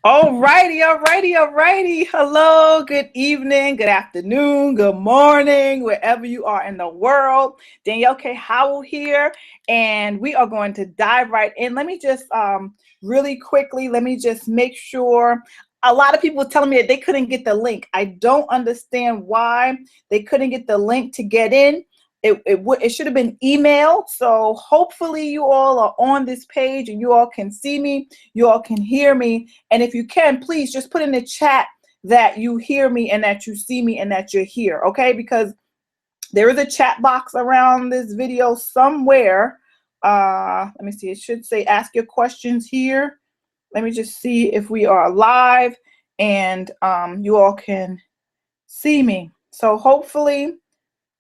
All righty, all righty, all righty. Hello, good evening, good afternoon, good morning, wherever you are in the world. Danielle K. Howell here, and we are going to dive right in. Let me just really quickly, let me just make sure. A lot of people were telling me that they couldn't get the link. I don't understand why they couldn't get the link to get in. It should have been emailed. So hopefully you all are on this page and you all can see me, you all can hear me. And if you can, please just put in the chat that you hear me and that you see me and that you're here, okay? Because there is a chat box around this video somewhere. Let me see. It should say ask your questions here. Let me just see if we are live and you all can see me. So hopefully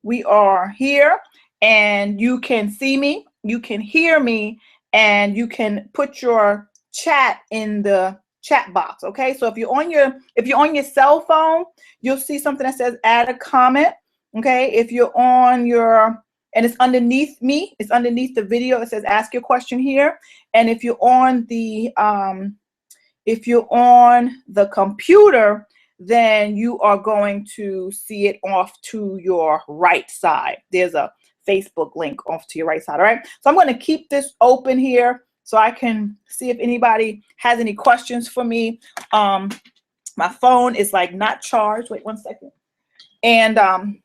we are here and you can see me, you can hear me, and you can put your chat in the chat box. Okay, so if you're on your cell phone, you'll see something that says add a comment. Okay, if you're on your, and it's underneath me, it's underneath the video, it says ask your question here. And if you're on the computer, then you are going to see it off to your right side. There's a Facebook link off to your right side. All right. So I'm going to keep this open here so I can see if anybody has any questions for me. My phone is like not charged. Wait 1 second. And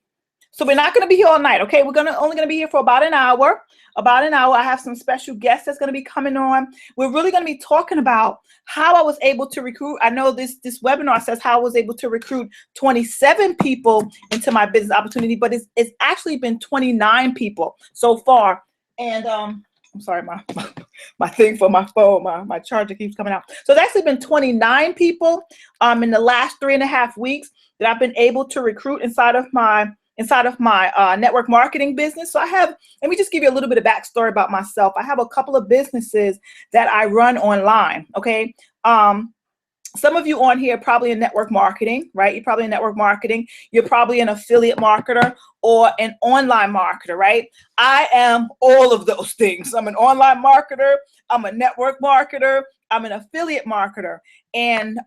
so we're not going to be here all night, okay? We're only going to be here for about an hour. About an hour. I have some special guests that's going to be coming on. We're really going to be talking about how I was able to recruit. I know this webinar says how I was able to recruit 27 people into my business opportunity, but it's actually been 29 people so far. And I'm sorry, my thing for my phone, my charger keeps coming out. So it's actually been 29 people in the last 3.5 weeks that I've been able to recruit inside of my network marketing business. So let me just give you a little bit of backstory about myself. I have a couple of businesses that I run online. Okay. Some of you on here are probably in network marketing, right? You're probably in network marketing. You're probably an affiliate marketer or an online marketer, right? I am all of those things. I'm an online marketer. I'm a network marketer. I'm an affiliate marketer. And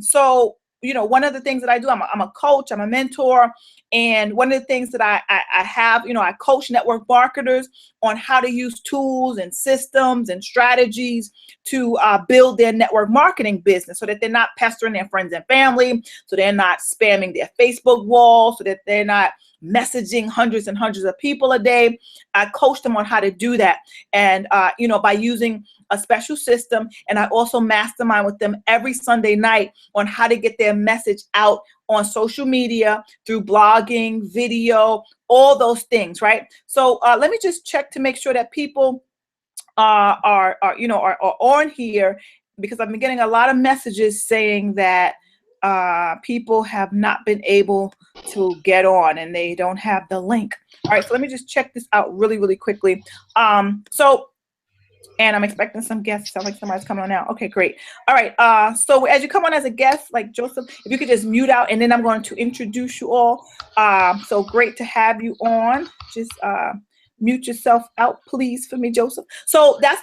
so one of the things that I do, I'm a coach, I'm a mentor. And one of the things that I have, I coach network marketers on how to use tools and systems and strategies to build their network marketing business so that they're not pestering their friends and family, so they're not spamming their Facebook wall, so that they're not messaging hundreds and hundreds of people a day. I coach them on how to do that. And, by using a special system. And I also mastermind with them every Sunday night on how to get their message out on social media through blogging, video, all those things, right? So let me just check to make sure that people are on here, because I've been getting a lot of messages saying that people have not been able to get on and they don't have the link. All right, so let me just check this out really, really quickly. And I'm expecting some guests. Sound like somebody's coming on now. Okay, great. All right. So as you come on as a guest, like Joseph, if you could just mute out, and then I'm going to introduce you all. So great to have you on. Just mute yourself out, please, for me, Joseph. So that's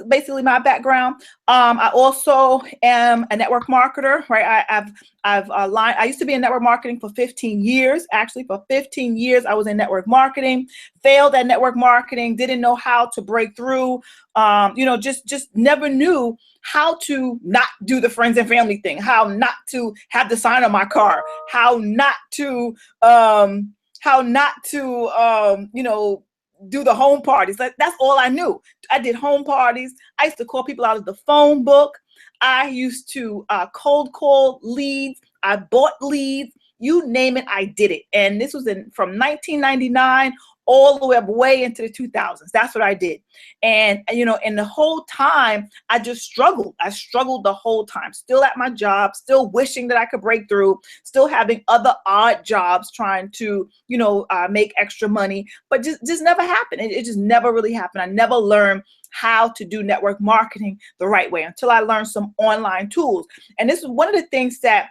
basically my background. I also am a network marketer, right? I used to be in network marketing for 15 years. Actually, for 15 years, I was in network marketing, failed at network marketing, didn't know how to break through, just never knew how to not do the friends and family thing, how not to have the sign on my car, how not to do the home parties. That's all I knew. I did home parties. I used to call people out of the phone book. I used to cold call leads. I bought leads. You name it, I did it. And this was from 1999 all the way into the 2000s. That's what I did. And, and the whole time I just struggled. I struggled the whole time, still at my job, still wishing that I could break through, still having other odd jobs, trying to, make extra money, but just never happened. It just never really happened. I never learned how to do network marketing the right way until I learned some online tools. And this is one of the things that,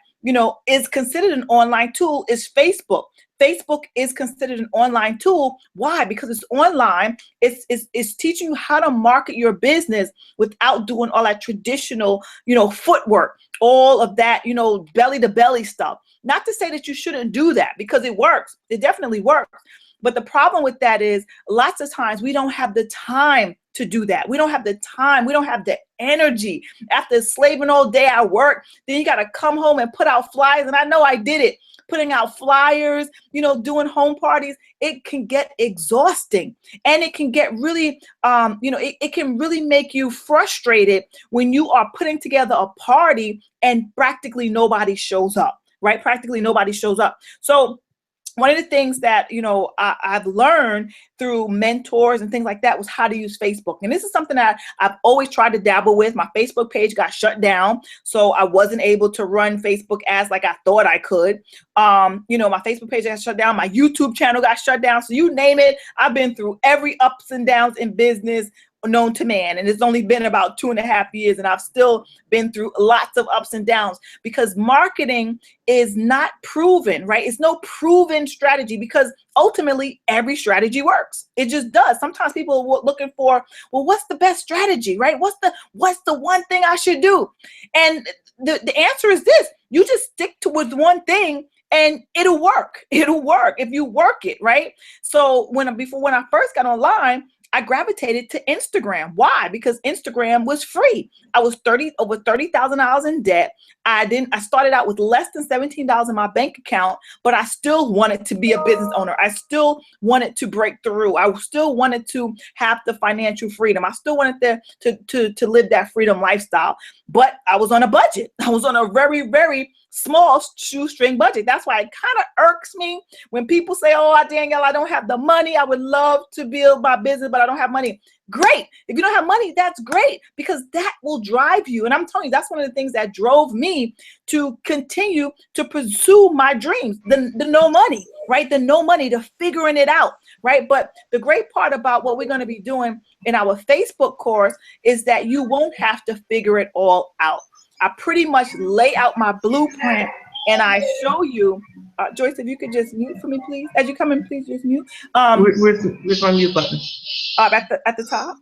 is considered an online tool is Facebook. Facebook is considered an online tool. Why? Because it's online. It's teaching you how to market your business without doing all that traditional, footwork, all of that, belly to belly stuff. Not to say that you shouldn't do that, because it works. It definitely works. But the problem with that is lots of times we don't have the time to do that. We don't have the time. We don't have the energy. After slaving all day at work, then you got to come home and put out flyers. And I know I did it, putting out flyers, doing home parties. It can get exhausting, and it can get really, it can really make you frustrated when you are putting together a party and practically nobody shows up, right? Practically nobody shows up. So one of the things that, I've learned through mentors and things like that was how to use Facebook. And this is something that I've always tried to dabble with. My Facebook page got shut down, so I wasn't able to run Facebook ads like I thought I could. My Facebook page got shut down. My YouTube channel got shut down. So you name it, I've been through every ups and downs in business known to man. And it's only been about 2.5 years, and I've still been through lots of ups and downs, because marketing is not proven, right? It's no proven strategy, because ultimately every strategy works. It just does. Sometimes people are looking for, well, what's the best strategy, right? What's the one thing I should do? And the answer is this: you just stick to with one thing, and it'll work. It'll work if you work it, right? So when I first got online, I gravitated to Instagram. Why? Because Instagram was free. I was over $30,000 in debt. I started out with less than $17 in my bank account, but I still wanted to be a business owner. I still wanted to break through. I still wanted to have the financial freedom. I still wanted to live that freedom lifestyle, but I was on a budget. I was on a very, very small shoestring budget. That's why it kind of irks me when people say, oh, Danielle, I don't have the money. I would love to build my business, but I don't have money. Great. If you don't have money, that's great, because that will drive you. And I'm telling you, that's one of the things that drove me to continue to pursue my dreams, the no money, right? The no money, to figuring it out, right? But the great part about what we're going to be doing in our Facebook course is that you won't have to figure it all out. I pretty much lay out my blueprint, and I show you. Joyce, if you could just mute for me, please. As you come in, please just mute. Where's my mute button? At the top.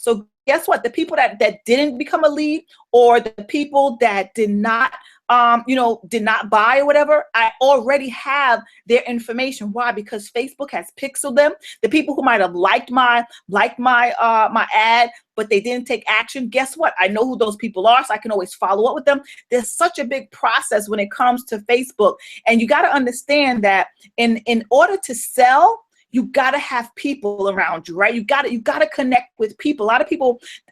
So guess what? The people that didn't become a lead, or the people that did not buy or whatever, I already have their information. Why? Because Facebook has pixeled them. The people who might have liked my ad, but they didn't take action, guess what? I know who those people are, so I can always follow up with them. There's such a big process when it comes to Facebook. And you got to understand that in order to sell, you got to have people around you, right? You got to connect with people.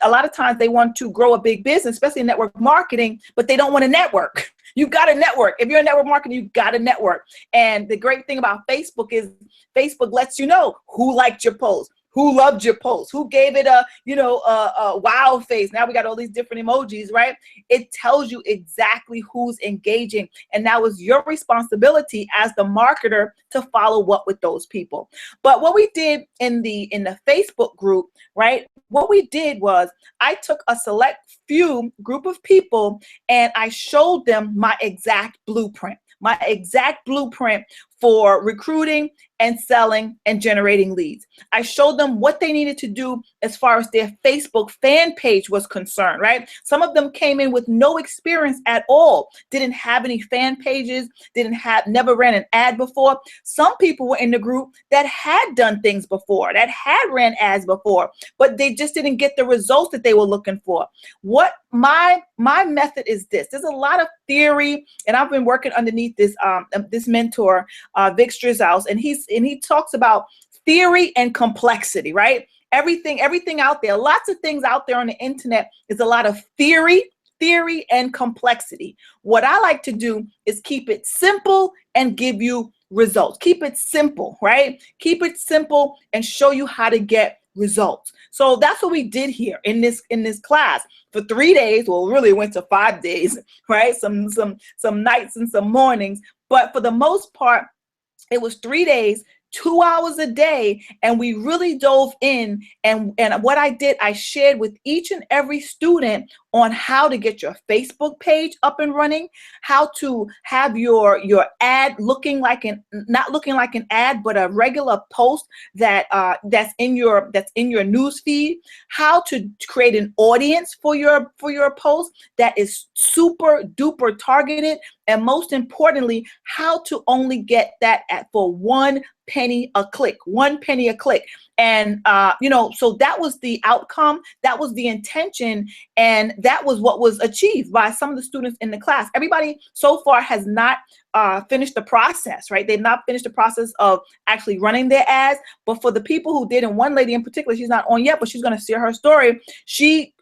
A lot of times they want to grow a big business, especially in network marketing, but they don't want to network. You got to network. If you're in network marketing, you got to network. And the great thing about Facebook is Facebook lets you know who liked your post, who loved your post, who gave it a wow face. Now we got all these different emojis, right? It tells you exactly who's engaging. And now it's your responsibility as the marketer to follow up with those people. But what we did in the Facebook group, right? What we did was I took a select few group of people and I showed them my exact blueprint for recruiting and selling and generating leads. I showed them what they needed to do as far as their Facebook fan page was concerned, right? Some of them came in with no experience at all, didn't have any fan pages, never ran an ad before. Some people were in the group that had done things before, that had ran ads before, but they just didn't get the results that they were looking for. What my method is this. There's a lot of theory, and I've been working underneath this mentor, Vic Strizhouse, and he talks about theory and complexity, right? Everything out there, lots of things out there on the internet is a lot of theory and complexity. What I like to do is keep it simple and give you results. Keep it simple, right? Keep it simple and show you how to get results. So that's what we did here in this class for 3 days. Well, really it went to 5 days, right? Some nights and some mornings, but for the most part, it was 3 days, 2 hours a day, and we really dove in. And what I did, I shared with each and every student on how to get your Facebook page up and running, how to have your ad looking like not looking like an ad, but a regular post that's in your news feed, how to create an audience for your post that is super duper targeted, and most importantly, how to only get that for 1 penny a click, 1 penny a click. And, so that was the outcome. That was the intention. And that was what was achieved by some of the students in the class. Everybody so far has not finished the process, right? They've not finished the process of actually running their ads. But for the people who did, and one lady in particular, she's not on yet, but she's going to share her story. She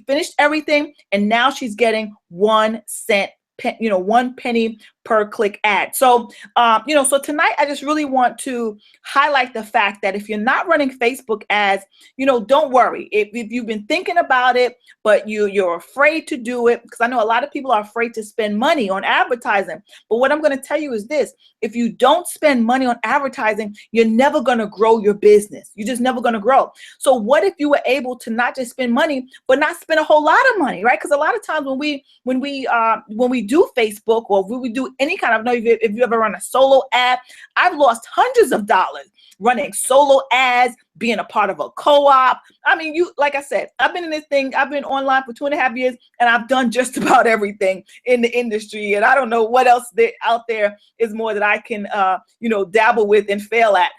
finished everything, and now she's getting 1 cent, 1 penny per click ad. So, so tonight I just really want to highlight the fact that if you're not running Facebook ads, don't worry. If you've been thinking about it, but you're afraid to do it, because I know a lot of people are afraid to spend money on advertising. But what I'm going to tell you is this: if you don't spend money on advertising, you're never going to grow your business. You're just never going to grow. So what if you were able to not just spend money, but not spend a whole lot of money, right? Because a lot of times when we do Facebook, or when we do any kind of, I don't know if you ever run a solo ad, I've lost hundreds of dollars running solo ads, being a part of a co-op. I mean, like I said, I've been in this thing, I've been online for 2.5 years, and I've done just about everything in the industry. And I don't know what else out there is more that I can, dabble with and fail at,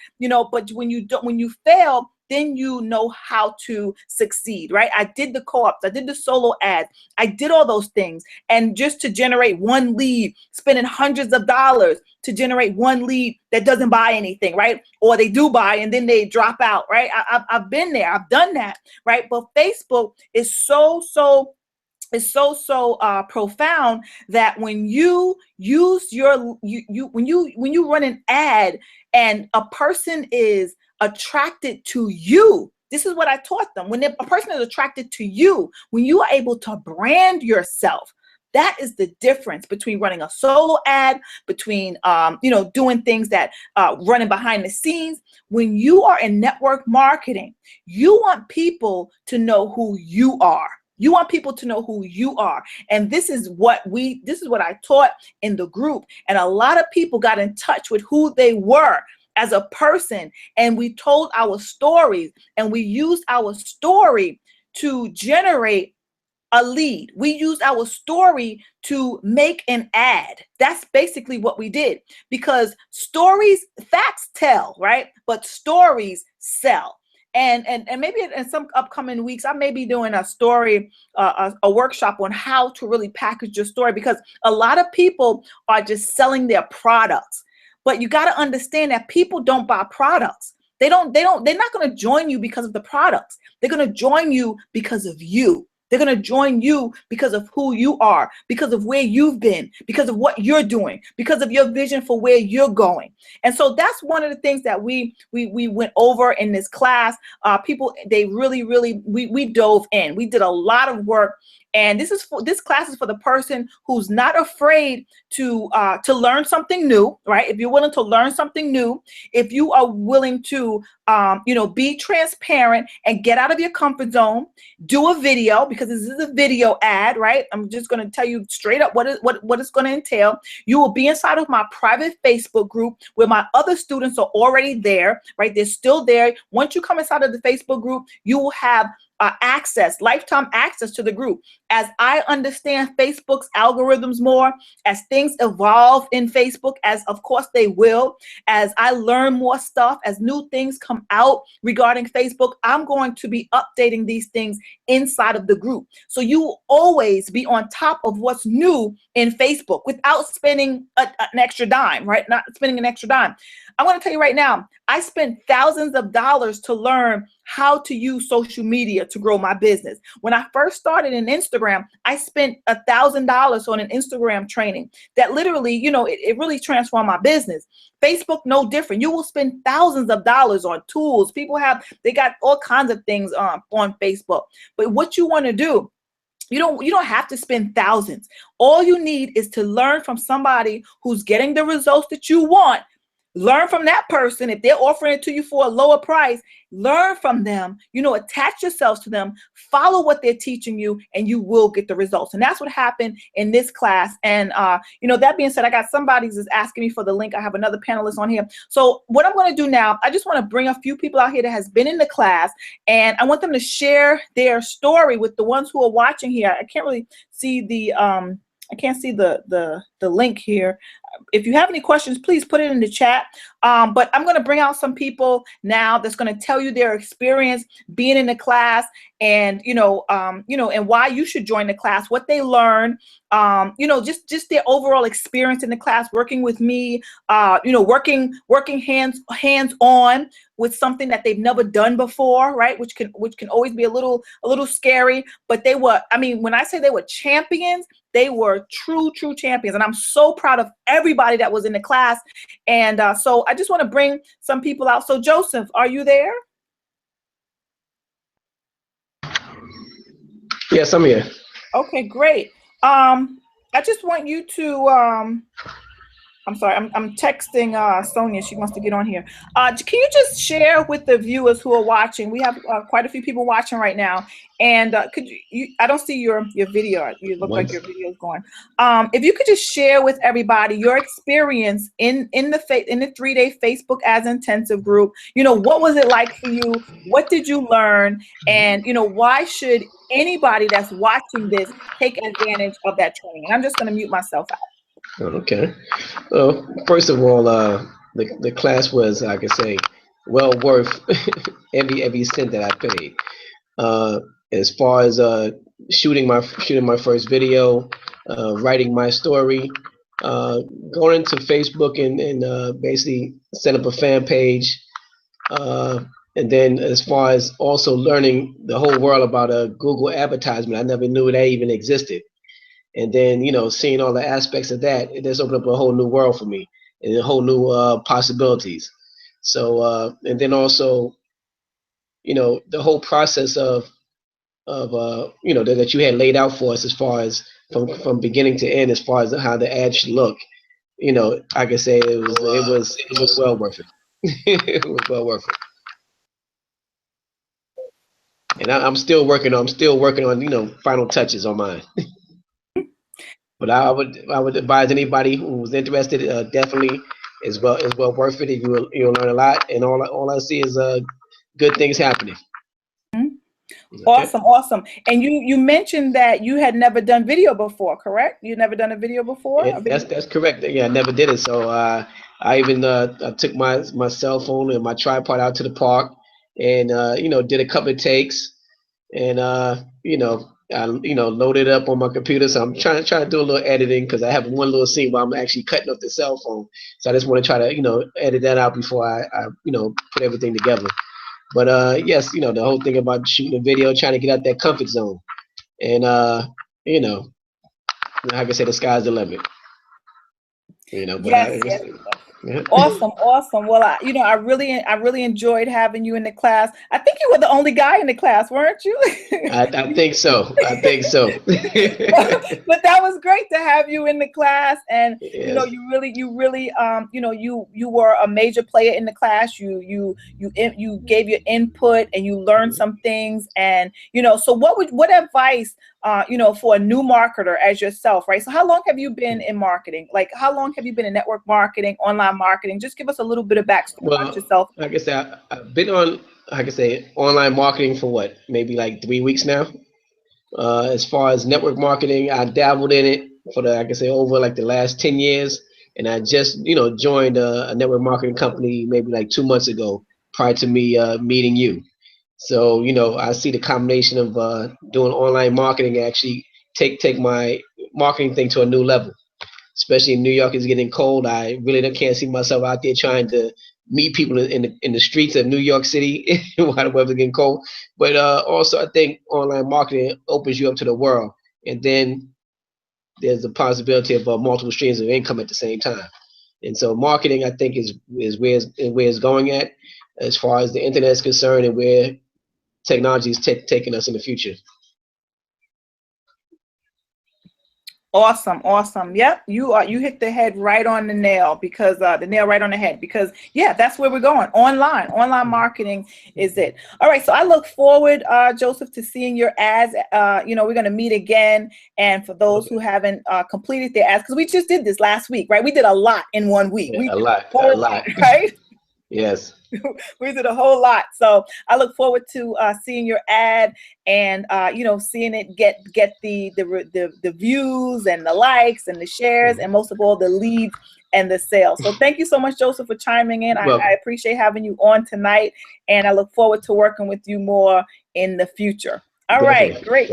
but when you fail, then you know how to succeed, right? I did the co-ops, I did the solo ads, I did all those things. And just to generate 1 lead, spending hundreds of dollars to generate 1 lead that doesn't buy anything, right? Or they do buy and then they drop out, right? I've been there, I've done that, right? But Facebook is so profound that when you use when you run an ad and a person is attracted to you, this is what I taught them. When a person is attracted to you, when you are able to brand yourself, that is the difference between running a solo ad, between doing things that running behind the scenes. When you are in network marketing, you want people to know who you are. You want people to know who you are. And this is what I taught in the group. And a lot of people got in touch with who they were as a person. And we told our stories, and we used our story to generate a lead. We used our story to make an ad. That's basically what we did, because facts tell, right? But stories sell. And maybe in some upcoming weeks, I may be doing a story, a workshop on how to really package your story, because a lot of people are just selling their products. But you got to understand that people don't buy products. They're not going to join you because of the products. They're going to join you because of you. They're going to join you because of who you are, because of where you've been, because of what you're doing, because of your vision for where you're going. And so that's one of the things that we went over in this class. People, they really, we dove in. We did a lot of work. And this class is for the person who's not afraid to learn something new, right? If you're willing to learn something new, if you are willing to, be transparent and get out of your comfort zone, do a video, because this is a video ad, right? I'm just going to tell you straight up what it's going to entail. You will be inside of my private Facebook group where my other students are already there, right? They're still there. Once you come inside of the Facebook group, you will have lifetime access to the group. As I understand Facebook's algorithms more, as things evolve in Facebook, as of course they will, as I learn more stuff, as new things come out regarding Facebook, I'm going to be updating these things inside of the group. So you will always be on top of what's new in Facebook without spending an extra dime, right? Not spending an extra dime. I'm going to tell you right now, I spent thousands of dollars to learn how to use social media, to grow my business. When I first started in Instagram, I spent $1,000 on an Instagram training that literally, it really transformed my business. Facebook, no different. You will spend thousands of dollars on tools. They got all kinds of things on Facebook. But what you want to do, you don't have to spend thousands. All you need is to learn from somebody who's getting the results that you want. Learn from that person. If they're offering it to you for a lower price, learn from them, attach yourselves to them, follow what they're teaching you, and you will get the results. And that's what happened in this class. And, that being said, I got somebody who's asking me for the link. I have another panelist on here. So what I'm going to do now, I just want to bring a few people out here that has been in the class, and I want them to share their story with the ones who are watching here. I can't really see the link here. If you have any questions, please put it in the chat. But I'm going to bring out some people now that's going to tell you their experience being in the class, and and why you should join the class, what they learn, just their overall experience in the class, working with me, working hands on with something that they've never done before, right? Which can always be a little scary. But they were, when I say they were champions, they were true champions. And I'm so proud of everybody that was in the class. And so I just want to bring some people out. So Joseph, are you there? Yes, I'm here. Okay, great. I just want you to, I'm sorry, I'm texting Sonia. She wants to get on here. Can you just share with the viewers who are watching? We have quite a few people watching right now. And could you, I don't see your video. You look like your video is going. If you could just share with everybody your experience in the 3-day Facebook as intensive group. What was it like for you? What did you learn? And why should anybody that's watching this take advantage of that training? And I'm just going to mute myself out. Okay. Well, first of all, the class was, I could say, well worth every cent that I paid. As far as shooting my first video, writing my story, going into Facebook and basically set up a fan page, and then as far as also learning the whole world about Google advertisement, I never knew that even existed. And then, seeing all the aspects of that, it just opened up a whole new world for me and a whole new possibilities. So, and then also, the whole process of that you had laid out for us as far as from beginning to end, as far as how the ad should look, I could say it was well worth it. It was well worth it. And I'm still working on final touches on mine. But I would advise anybody who's interested, definitely is well worth it. You'll learn a lot, and all I see is good things happening. Awesome. And you mentioned that you had never done video before, correct? You'd never done a video before? Yeah, that's correct. Yeah, I never did it. So I even I took my cell phone and my tripod out to the park, and did a couple of takes, and I loaded it up on my computer. So I'm trying to do a little editing because I have one little scene where I'm actually cutting off the cell phone. So I just want to try to edit that out before I put everything together. But yes, the whole thing about shooting a video, trying to get out that comfort zone, and like I said, the sky's the limit. But yes. Yeah. Awesome. Well, I really enjoyed having you in the class. I think you were the only guy in the class, weren't you? I think so. But that was great to have you in the class, and yes. you really you were a major player in the class. You gave your input and you learned some things, and so what advice for a new marketer as yourself, right? So how long have you been in marketing? Like, how long have you been in network marketing, online marketing? Just give us a little bit of backstory about yourself. Like I said, I've been on, like I say, online marketing for maybe like 3 weeks now. As far as network marketing, I dabbled in it for over like the last 10 years. And I just, joined a network marketing company maybe like 2 months ago prior to me meeting you. So, I see the combination of doing online marketing actually take my marketing thing to a new level. Especially in New York, it's getting cold. I really can't see myself out there trying to meet people in the streets of New York City while the weather's getting cold. But also, I think online marketing opens you up to the world, and then there's the possibility of multiple streams of income at the same time. And so, marketing, I think, is where it's going at as far as the internet is concerned, and where technology is taking us in the future. Awesome, awesome. Yep, you hit the head right on the nail, because the nail right on the head, because yeah, that's where we're going. Online marketing is it. All right, so I look forward, Joseph, to seeing your ads. You know, we're going to meet again, and for those who haven't completed their ads, because we just did this last week, right? We did a lot in 1 week. Yeah, a lot, right? Yes. We did a whole lot. So I look forward to seeing your ad, and you know, seeing it get the views and the likes and the shares, and most of all, the leads and the sales. So thank you so much, Joseph, for chiming in. I appreciate having you on tonight, and I look forward to working with you more in the future. All right, great.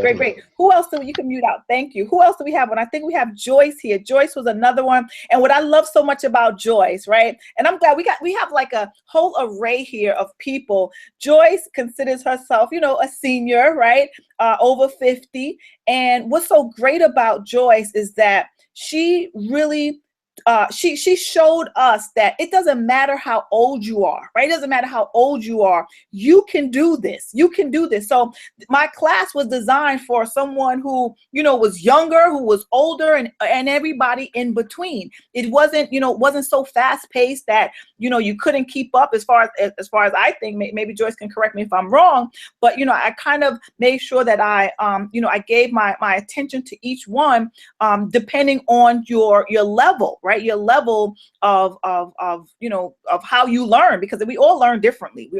Who else do you can mute out? Thank you. Who else do we have? And I think we have Joyce here. Joyce was another one. And what I love so much about Joyce, right? And I'm glad we have like a whole array here of people. Joyce considers herself, you know, a senior, right? Over 50. And what's so great about Joyce is that she really she showed us that it doesn't matter how old you are, right? It doesn't matter how old you are. You can do this. You can do this. So my class was designed for someone who, you know, was younger, who was older, and everybody in between. It wasn't, you know, wasn't so fast paced that, you know, you couldn't keep up, as far as I think. Maybe Joyce can correct me if I'm wrong, but, you know, I kind of made sure that I, you know, I gave my attention to each one, depending on your level, right? Your level of you know, of how you learn, because we all learn differently.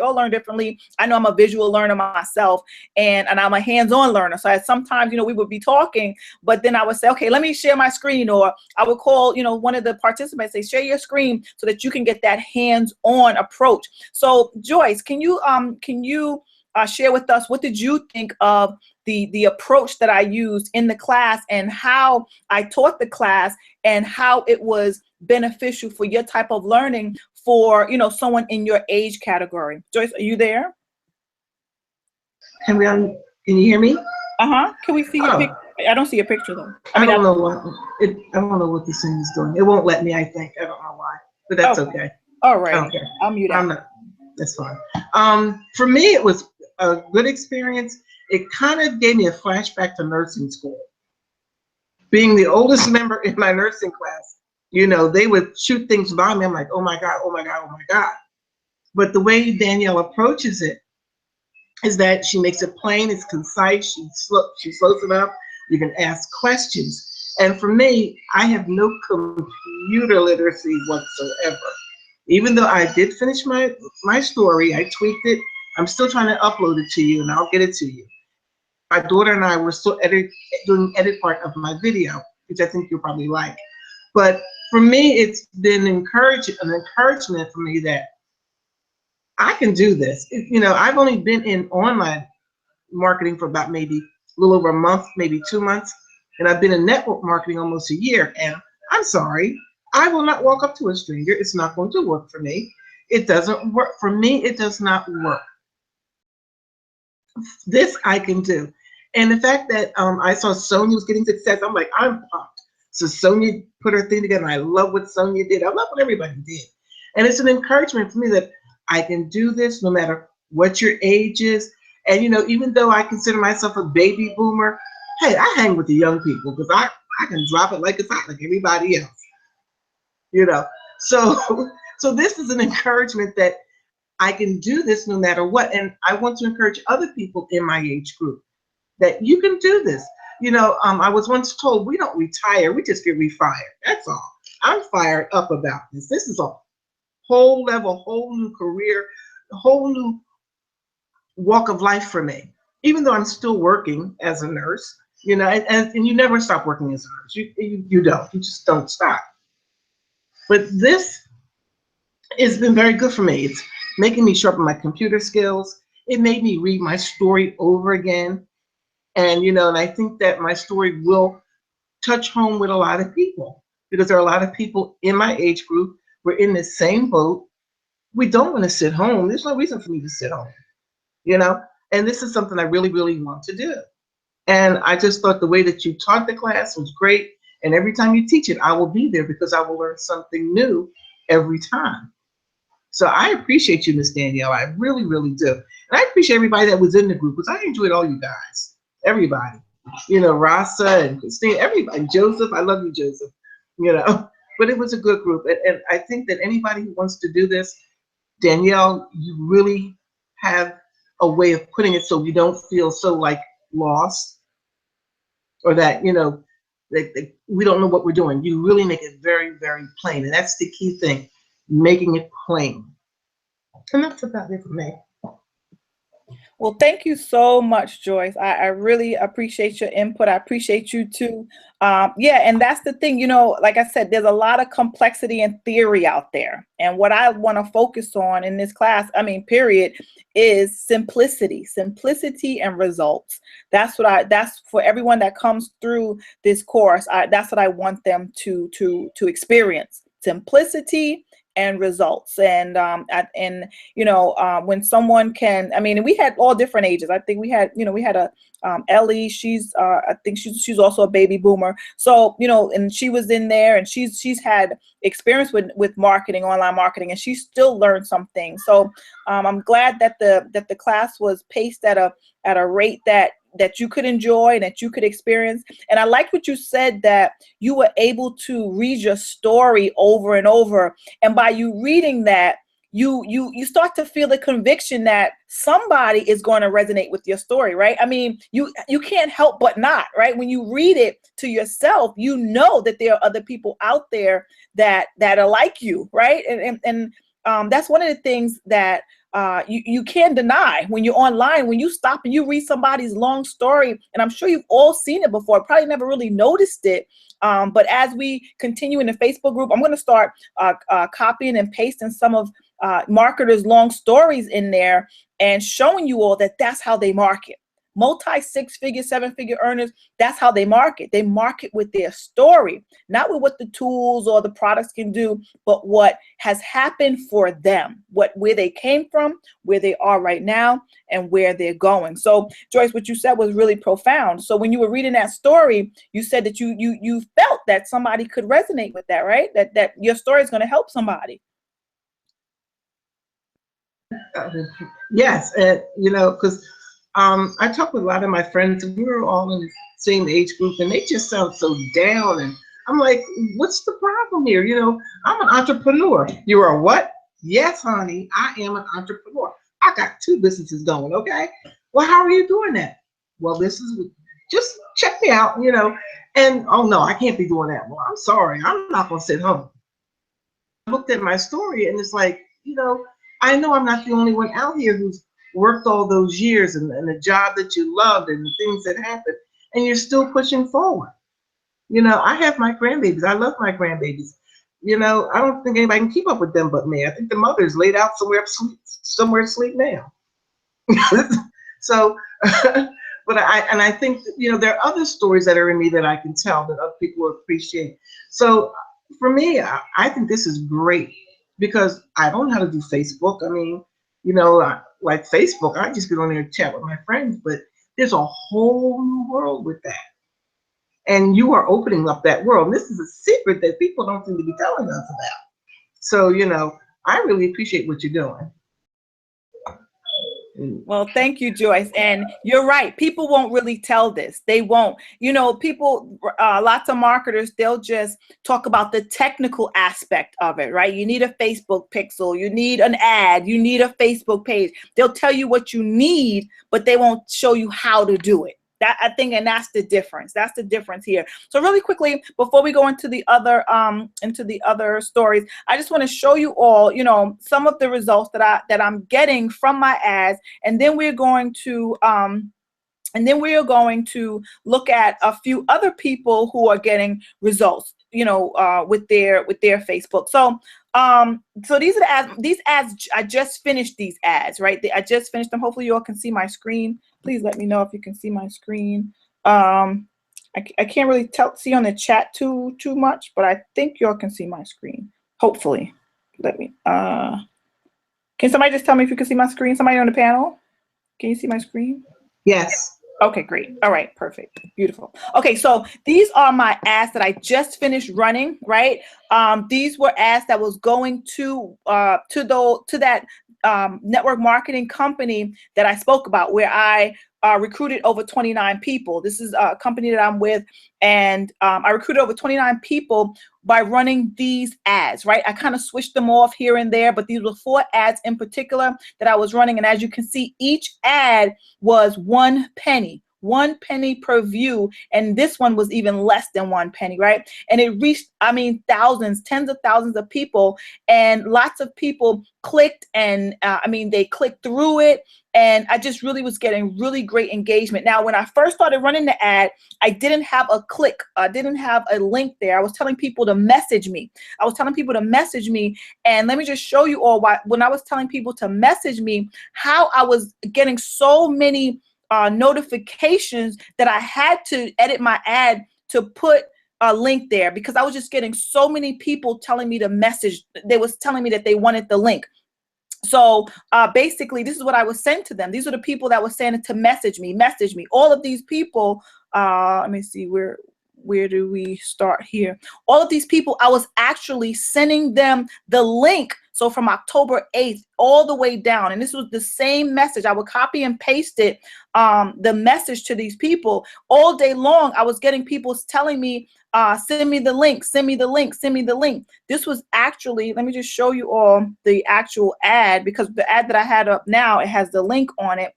I know I'm a visual learner myself, and I'm a hands-on learner. So sometimes, you know, we would be talking, but then I would say, okay, let me share my screen, or I would call, you know, one of the participants, say, share your screen, so that you can get that hands-on approach. So Joyce, can you share with us, what did you think of the approach that I used in the class, and how I taught the class, and how it was beneficial for your type of learning, for, you know, someone in your age category? Joyce, are you there? Can you hear me? Can we see your picture? I don't see a picture though. I don't know what this thing is doing. It won't let me, I think. I don't know why, but that's okay. All right. I'll mute out. That's fine. For me, it was a good experience. It kind of gave me a flashback to nursing school. Being the oldest member in my nursing class, you know, they would shoot things by me. I'm like, oh my God, oh my God, oh my God. But the way Danielle approaches it is that she makes it plain, it's concise, she slows it up, you can ask questions. And for me, I have no computer literacy whatsoever. Even though I did finish my story, I tweaked it, I'm still trying to upload it to you, and I'll get it to you. My daughter and I were still doing edit part of my video, which I think you'll probably like. But for me, it's been an encouragement for me that I can do this. You know, I've only been in online marketing for about maybe a little over a month, maybe 2 months, and I've been in network marketing almost a year. And I'm sorry, I will not walk up to a stranger. It's not going to work for me. It doesn't work for me. It does not work. This I can do. And the fact that I saw Sonia was getting success, I'm like, I'm pumped. So Sonia put her thing together, and I love what Sonia did. I love what everybody did. And it's an encouragement for me that I can do this no matter what your age is. And, you know, even though I consider myself a baby boomer, hey, I hang with the young people, because I can drop it like it's hot, like everybody else. You know, so this is an encouragement that I can do this no matter what. And I want to encourage other people in my age group that you can do this. You know, I was once told, we don't retire, we just get refired. That's all. I'm fired up about this. This is a whole level, whole new career, a whole new walk of life for me. Even though I'm still working as a nurse, you know, and you never stop working as a nurse. You don't. You just don't stop. But this has been very good for me. It's making me sharpen my computer skills. It made me read my story over again. And, you know, and I think that my story will touch home with a lot of people, because there are a lot of people in my age group. We're in the same boat. we don't want to sit home. There's no reason for me to sit home, you know? And this is something I really, really want to do. And I just thought the way that you taught the class was great. And every time you teach it, I will be there because I will learn something new every time. So I appreciate you, Miss Danielle. I really, really do. And I appreciate everybody that was in the group because I enjoyed all you guys. Everybody. You know, Rasa and Christine, everybody. Joseph, I love you, Joseph. You know, but it was a good group. And I think that anybody who wants to do this, Danielle, you really have a way of putting it so we don't feel so like lost or that, you know, that we don't know what we're doing. You really make it very, very plain. And that's the key thing, making it plain. And that's about it for me. Well, thank you so much, Joyce. I really appreciate your input. I appreciate you too. Yeah, and that's the thing, you know, like I said, there's a lot of complexity and theory out there. And what I want to focus on in this class, I mean, period, is simplicity and results. That's for everyone that comes through this course. That's what I want them to experience. Simplicity and results. And you know, when someone can, I mean, we had all different ages. I think we had, you know, we had a Ellie. She's I think she's also a baby boomer. So, you know, and she was in there, and she's had experience with marketing, online marketing, and she still learned something. So I'm glad that the class was paced at a rate that you could enjoy, that you could experience. And I like what you said, that you were able to read your story over and over. And by you reading that, you start to feel the conviction that somebody is going to resonate with your story, right? I mean, you can't help but not, right? When you read it to yourself, you know that there are other people out there that are like you, right? And that's one of the things that you can't deny when you're online. When you stop and you read somebody's long story, and I'm sure you've all seen it before, probably never really noticed it, but as we continue in the Facebook group, I'm going to start copying and pasting some of marketers' long stories in there and showing you all that that's how they market. Multi 6-figure, 7-figure earners, that's how they market. They market with their story, not with what the tools or the products can do, but what has happened for them, where they came from, where they are right now, and where they're going. So, Joyce, what you said was really profound. So when you were reading that story, you said that you felt that somebody could resonate with that, right? That your story is going to help somebody. Yes, you know, because I talk with a lot of my friends, and we were all in the same age group, and they just sound so down. And I'm like, what's the problem here? You know, I'm an entrepreneur. You are what? Yes, honey, I am an entrepreneur. I got 2 businesses going, okay? Well, how are you doing that? Well, this is, just check me out, you know. And, oh, no, I can't be doing that. Well, I'm sorry. I'm not going to sit home. I looked at my story, and it's like, you know I'm not the only one out here who's worked all those years and the job that you loved and the things that happened, and you're still pushing forward. You know, I have my grandbabies. I love my grandbabies. You know, I don't think anybody can keep up with them but me. I think the mother's laid out somewhere asleep now. So, but I think, you know, there are other stories that are in me that I can tell that other people will appreciate. So for me, I think this is great because I don't know how to do Facebook. I mean, you know, like Facebook, I just get on there and chat with my friends, but there's a whole new world with that. And you are opening up that world. And this is a secret that people don't seem to be telling us about. So, you know, I really appreciate what you're doing. Well, thank you, Joyce. And you're right. People won't really tell this. They won't. You know, people, lots of marketers, they'll just talk about the technical aspect of it, right? You need a Facebook pixel. You need an ad. You need a Facebook page. They'll tell you what you need, but they won't show you how to do it. That, I think, and that's the difference. That's the difference here. So really quickly, before we go into the other stories, I just want to show you all, you know, some of the results that I'm getting from my ads, and then we're going to look at a few other people who are getting results, you know, with their Facebook. So so these are the ads. These ads, I just finished these ads, right? I just finished them. Hopefully you all can see my screen. Please let me know if you can see my screen. I can't really see on the chat too much, but I think y'all can see my screen. Hopefully. Let me Can somebody just tell me if you can see my screen? Somebody on the panel? Can you see my screen? Yes. Okay, great. All right, perfect. Beautiful. Okay, so these are my ads that I just finished running, right? These were ads that was going to that network marketing company that I spoke about, where I recruited over 29 people. This is a company that I'm with, and I recruited over 29 people by running these ads, right? I kind of switched them off here and there, but these were 4 ads in particular that I was running. And as you can see, each ad was 1 penny. 1 penny per view, and this one was even less than 1 penny, right? And it reached, I mean, thousands, tens of thousands of people, and lots of people clicked, and they clicked through it, and I just really was getting really great engagement. Now, when I first started running the ad, I didn't have a click, I didn't have a link there. I was telling people to message me. And let me just show you all why, when I was telling people to message me, how I was getting so many notifications that I had to edit my ad to put a link there, because I was just getting so many people telling me to message. They was telling me that they wanted the link. So basically, this is what I was saying to them. These are the people that were saying to message me. All of these people, let me see, where do we start here? All of these people, I was actually sending them the link. So from October 8th all the way down, and this was the same message. I would copy and paste it, the message to these people all day long. I was getting people telling me, send me the link, send me the link, send me the link. This was actually, let me just show you all the actual ad, because the ad that I had up now, it has the link on it.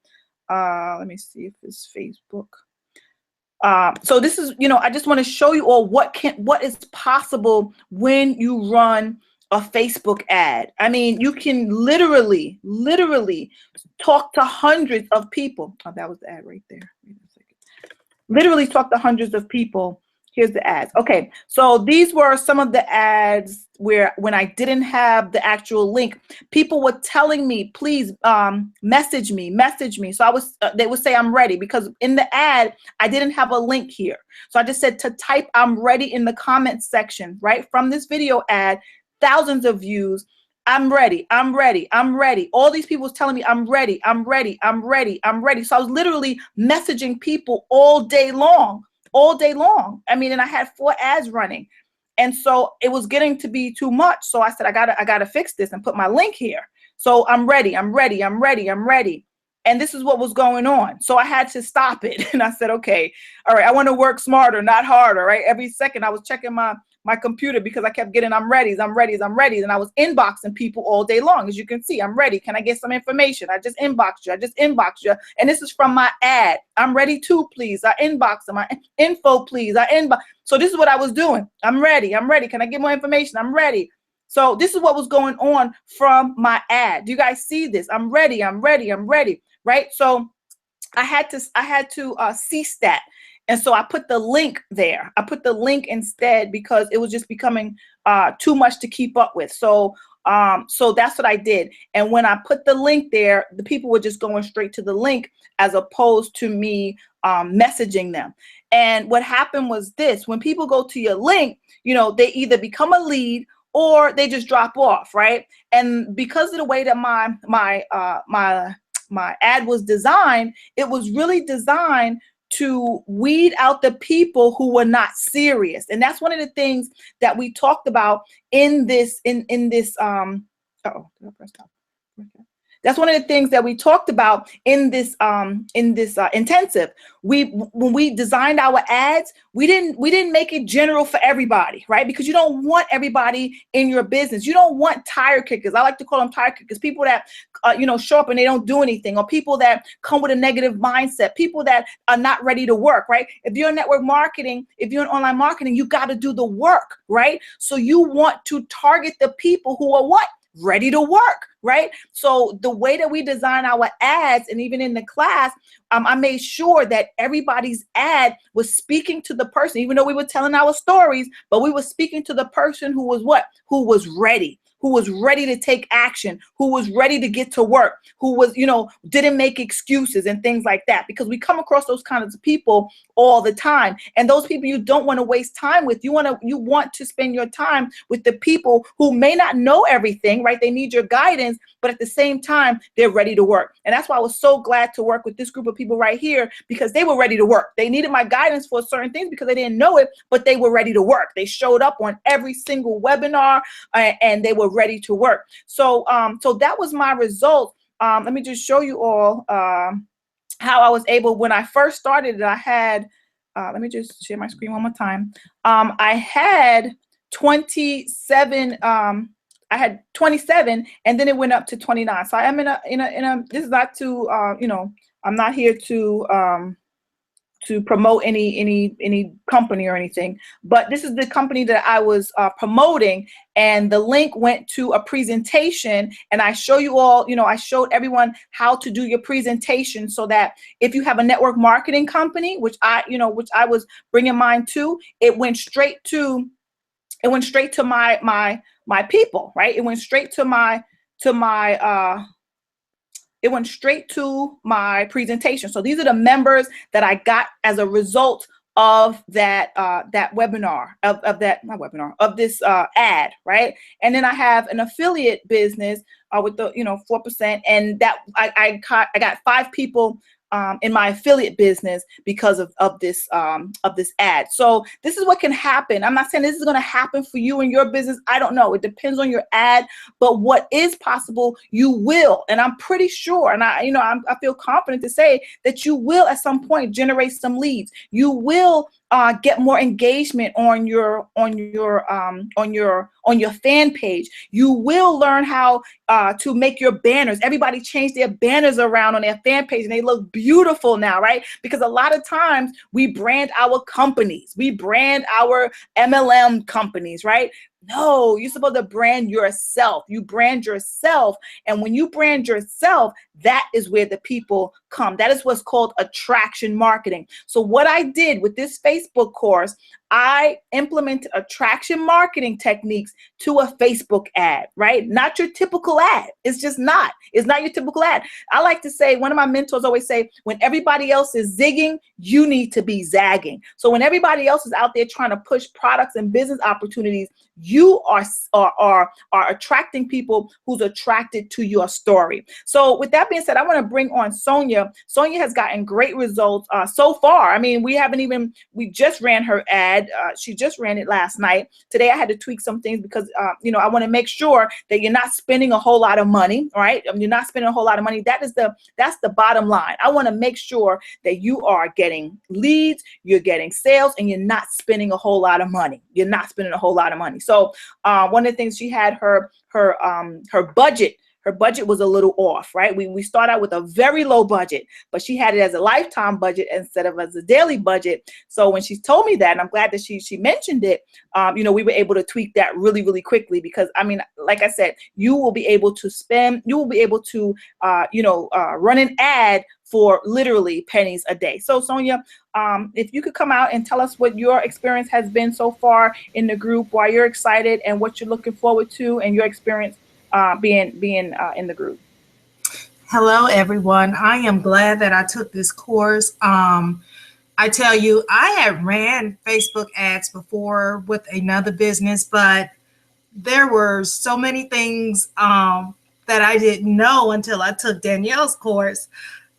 Let me see if it's Facebook. So this is, I just want to show you all what is possible when you run a Facebook ad. I mean, you can literally talk to hundreds of people. Oh, that was the ad right there. Wait a second. Literally talk to hundreds of people. Here's the ads. Okay, so these were some of the ads where, when I didn't have the actual link, people were telling me, please message me. So they would say I'm ready, because in the ad, I didn't have a link here. So I just said to type I'm ready in the comments section, right? From this video ad, thousands of views. I'm ready. All these people was telling me I'm ready. So I was literally messaging people all day long. I mean, and I had 4 ads running. And so it was getting to be too much. So I said, I gotta fix this and put my link here. So I'm ready. And this is what was going on. So I had to stop it. And I said, okay, all right, I want to work smarter, not harder, right? Every second I was checking my computer, because I kept getting, I'm ready. And I was inboxing people all day long. As you can see, I'm ready. Can I get some information? I just inboxed you. And this is from my ad. I'm ready too, please. I inbox them. My info, please. So this is what I was doing. I'm ready. Can I get more information? I'm ready. So this is what was going on from my ad. Do you guys see this? I'm ready. Right? So I had to cease that. And so I put the link there. I put the link instead, because it was just becoming too much to keep up with. So that's what I did. And when I put the link there, the people were just going straight to the link, as opposed to me messaging them. And what happened was this: when people go to your link, they either become a lead or they just drop off, right? And because of the way that my ad was designed, it was really designed to weed out the people who were not serious. And that's one of the things that we talked about in this that's one of the things that we talked about in this intensive. When we designed our ads, we didn't make it general for everybody, right? Because you don't want everybody in your business. You don't want tire kickers. I like to call them tire kickers. People that show up and they don't do anything, or people that come with a negative mindset, people that are not ready to work, right? If you're in network marketing, if you're in online marketing, you got to do the work, right? So you want to target the people who are what? Ready to work, right? So the way that we design our ads, and even in the class, I made sure that everybody's ad was speaking to the person, even though we were telling our stories, but we were speaking to the person who was what? Who was ready, who was ready to take action, who was ready to get to work, who was, didn't make excuses and things like that, because we come across those kinds of people all the time. And those people you don't want to waste time with. You want to spend your time with the people who may not know everything, right? They need your guidance, but at the same time, they're ready to work. And that's why I was so glad to work with this group of people right here, because they were ready to work. They needed my guidance for certain things because they didn't know it, but they were ready to work. They showed up on every single webinar and they were ready to work. So, so that was my result. Let me just show you all how I was able, when I first started, I had, let me just share my screen one more time. I had 27, I had 27, and then it went up to 29. So I am in a, this is not to, I'm not here to promote any company or anything, but this is the company that I was promoting, and the link went to a presentation, and I show you all, I showed everyone how to do your presentation, so that if you have a network marketing company, which I was bringing mine to, it went straight to my people, right? It went straight to my it went straight to my presentation. So these are the members that I got as a result of that that webinar, of this ad, right? And then I have an affiliate business with the 4%, and that I got 5 people in my affiliate business because of this ad. So this is what can happen. I'm not saying this is going to happen for you and your business. I don't know. It depends on your ad, but what is possible, you will. And I'm pretty sure, and I feel confident to say that you will at some point generate some leads. You will get more engagement on your fan page. You will learn how to make your banners. Everybody changed their banners around on their fan page, and they look beautiful now, right? Because a lot of times we brand our companies, we brand our MLM companies, right? No, you're supposed to brand yourself. You brand yourself. And when you brand yourself, that is where the people come. That is what's called attraction marketing. So what I did with this Facebook course, I implemented attraction marketing techniques to a Facebook ad, right? Not your typical ad. It's just not. It's not your typical ad. I like to say, one of my mentors always say, when everybody else is zigging, you need to be zagging. So when everybody else is out there trying to push products and business opportunities, you are attracting people who's attracted to your story. So with that being said, I want to bring on Sonia. Sonia has gotten great results so far. I mean, we just ran her ad. She just ran it last night. Today I had to tweak some things because I want to make sure that you're not spending a whole lot of money, right? You're not spending a whole lot of money. That's the bottom line. I want to make sure that you are getting leads, you're getting sales, and you're not spending a whole lot of money. You're not spending a whole lot of money. So one of the things, she had her budget. Her budget was a little off, right? We start out with a very low budget, but she had it as a lifetime budget instead of as a daily budget. So when she told me that, and I'm glad that she mentioned it, we were able to tweak that really, really quickly, because I mean, like I said, you will be able to run an ad for literally pennies a day. So Sonia, if you could come out and tell us what your experience has been so far in the group, why you're excited and what you're looking forward to, and your experience being in the group. Hello, everyone. I am glad that I took this course. I tell you, I had ran Facebook ads before with another business, but there were so many things that I didn't know until I took Danielle's course.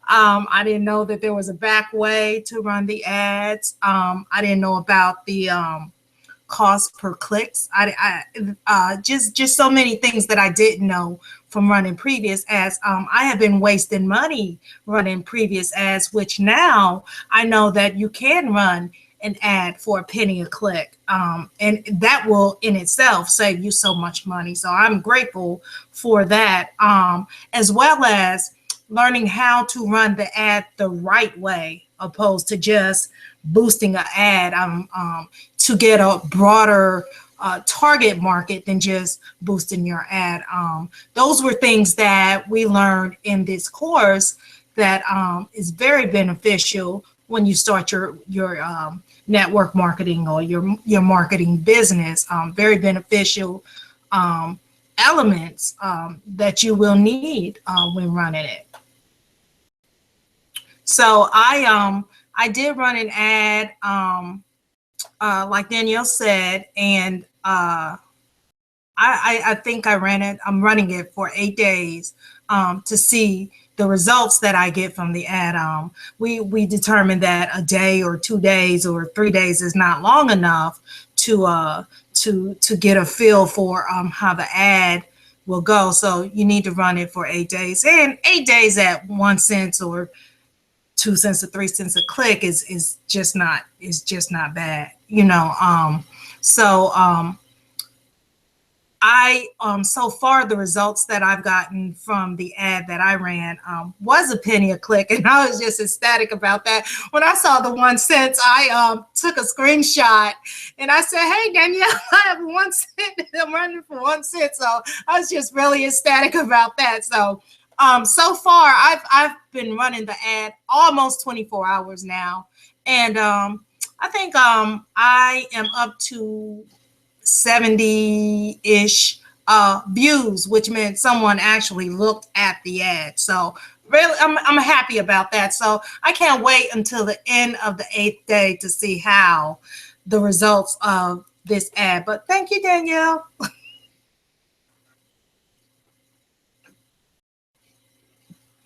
I didn't know that there was a back way to run the ads. I didn't know about the cost per clicks. Just so many things that I didn't know from running previous ads. I have been wasting money running previous ads, which now I know that you can run an ad for a penny a click. And that will in itself save you so much money. So I'm grateful for that, as well as learning how to run the ad the right way, opposed to just boosting an ad to get a broader target market than just boosting your ad. Those were things that we learned in this course that is very beneficial when you start your network marketing or your marketing business. Very beneficial elements that you will need when running it. So I did run an ad, like Danielle said, and I think I ran it. I'm running it for 8 days to see the results that I get from the ad. We determined that a day or 2 days or 3 days is not long enough to get a feel for how the ad will go. So you need to run it for 8 days, and 8 days at 1 cent or 2 cents or 3 cents a click is just not bad, you know. I so far the results that I've gotten from the ad that I ran was a penny a click, and I was just ecstatic about that. When I saw the 1 cent, I took a screenshot and I said, "Hey Danielle, I have 1 cent. I'm running for 1 cent." So I was just really ecstatic about that. So so far I've been running the ad almost 24 hours now, and I think I am up to 70-ish views, which meant someone actually looked at the ad. So really, I'm happy about that. So I can't wait until the end of the 8th day to see how the results of this ad. But thank you, Danielle.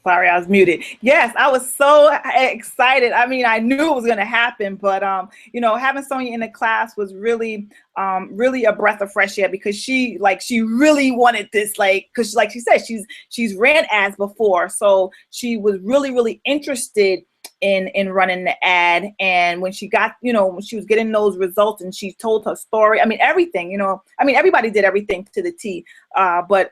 Sorry, I was muted. Yes, I was so excited. I mean, I knew it was going to happen, but you know, having Sonia in the class was really really a breath of fresh air, because she really wanted this, because like she said, she's ran ads before, so she was really interested in running the ad. And when she got, you know, when she was getting those results and she told her story, I mean, everything, you know, I mean, everybody did everything to the T. But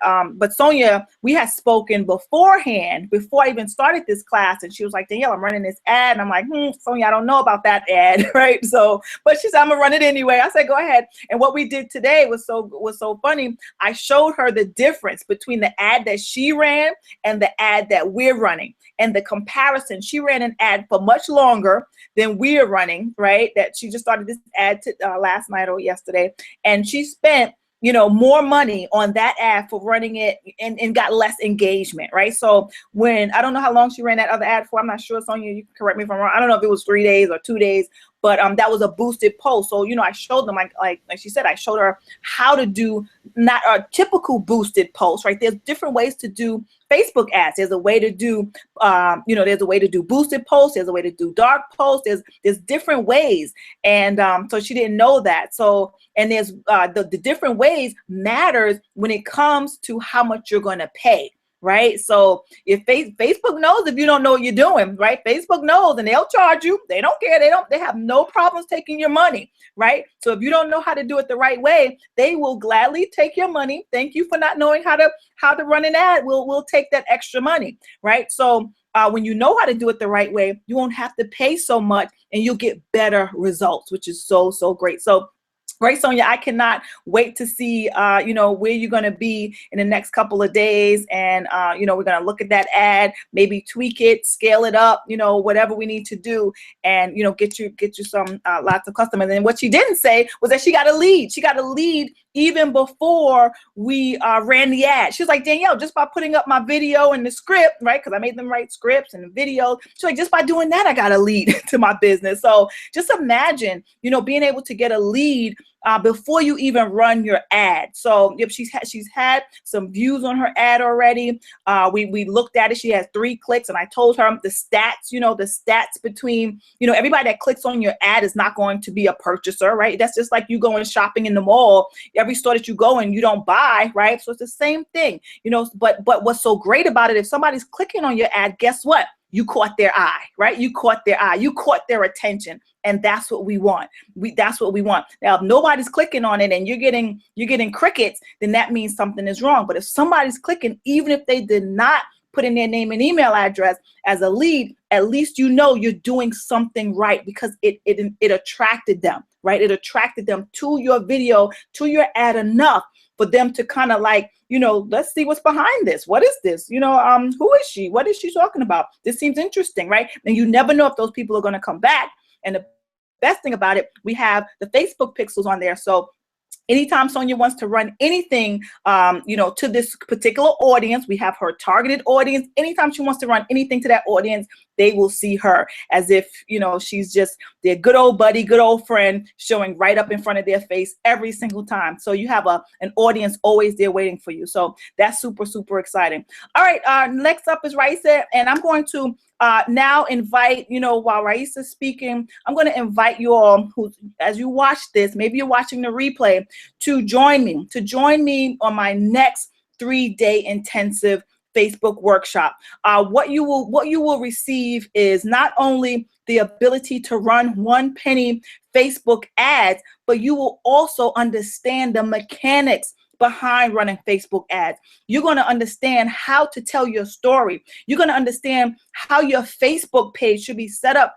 Sonia, we had spoken beforehand, before I even started this class, and she was like, "Danielle, I'm running this ad." And I'm like, Sonia, I don't know about that ad, right? So, but she said, "I'm gonna run it anyway." I said, "Go ahead." And what we did today was so funny. I showed her the difference between the ad that she ran and the ad that we're running, and the comparison. She ran an ad for much longer than we're running, right? That she just started this ad last night or yesterday, and she spent, you know, more money on that ad for running it, and got less engagement, right? So when, I don't know how long she ran that other ad for, I'm not sure, Sonia, you can correct me if I'm wrong. I don't know if it was 3 days or 2 days, but that was a boosted post. So, you know, I showed them, like she said, I showed her how to do not a typical boosted post, right? There's different ways to do Facebook ads. There's a way to do, you know, there's a way to do boosted posts. There's a way to do dark posts. There's different ways. And so she didn't know that. So, and there's the different ways matters when it comes to how much you're going to pay. Right. So if Facebook knows if you don't know what you're doing, right? Facebook knows, and they'll charge you. They don't care. They have no problems taking your money. Right. So if you don't know how to do it the right way, they will gladly take your money. Thank you for not knowing how to run an ad. We'll take that extra money. Right. So when you know how to do it the right way, you won't have to pay so much, and you'll get better results, which is so great. So, right, Sonia, I cannot wait to see, you know, where you're going to be in the next couple of days. And, you know, we're going to look at that ad, maybe tweak it, scale it up, you know, whatever we need to do, and, you know, get you some lots of customers. And what she didn't say was that she got a lead. She got a lead even before we ran the ad. She was like, "Danielle, just by putting up my video and the script," right? Because I made them write scripts and the video. She's like, "Just by doing that, I got a lead to my business." So just imagine, you know, being able to get a lead before you even run your ad. So if she's had some views on her ad already. We looked at it. She has 3 clicks, and I told her the stats, you know, the stats between, you know, everybody that clicks on your ad is not going to be a purchaser, right? That's just like you going shopping in the mall. Every store that you go in, you don't buy, right? So it's the same thing, you know, but what's so great about it, if somebody's clicking on your ad, guess what? You caught their eye, right? You caught their eye. You caught their attention. And that's what we want. That's what we want. Now, if nobody's clicking on it and you're getting crickets, then that means something is wrong. But if somebody's clicking, even if they did not put in their name and email address as a lead, at least you know you're doing something right, because it attracted them, right? It attracted them to your video, to your ad enough for them to kind of like, you know, let's see what's behind this. What is this? You know, who is she? What is she talking about? This seems interesting, right? And you never know if those people are going to come back. And the best thing about it, we have the Facebook pixels on there. So Anytime Sonia wants to run anything, to this particular audience, we have her targeted audience. Anytime she wants to run anything to that audience, they will see her as if, she's just their good old buddy, good old friend, showing right up in front of their face every single time. So you have an audience always there waiting for you. So that's super, super exciting. All right, next up is Raisa, and I'm going to now invite, while Raisa's speaking, I'm going to invite you all who, as you watch this, maybe you're watching the replay, to join me on my next 3-day intensive Facebook workshop. What you will receive is not only the ability to run 1Penny Facebook ads, but you will also understand the mechanics behind running Facebook ads. You're going to understand how to tell your story. You're going to understand how your Facebook page should be set up